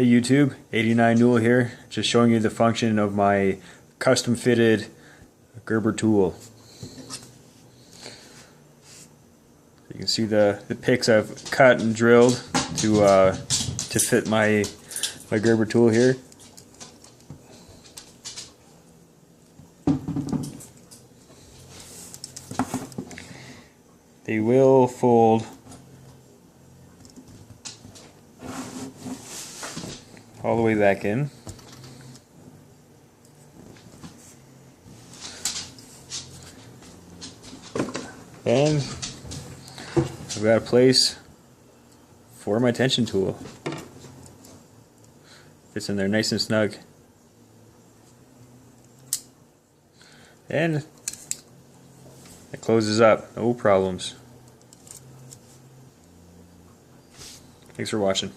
Hey YouTube, 89 Newell here, just showing you the function of my custom fitted Gerber tool. You can see the picks I've cut and drilled to fit my Gerber tool here. They will fold all the way back in. And I've got a place for my tension tool. Fits in there nice and snug. And it closes up, no problems. Thanks for watching.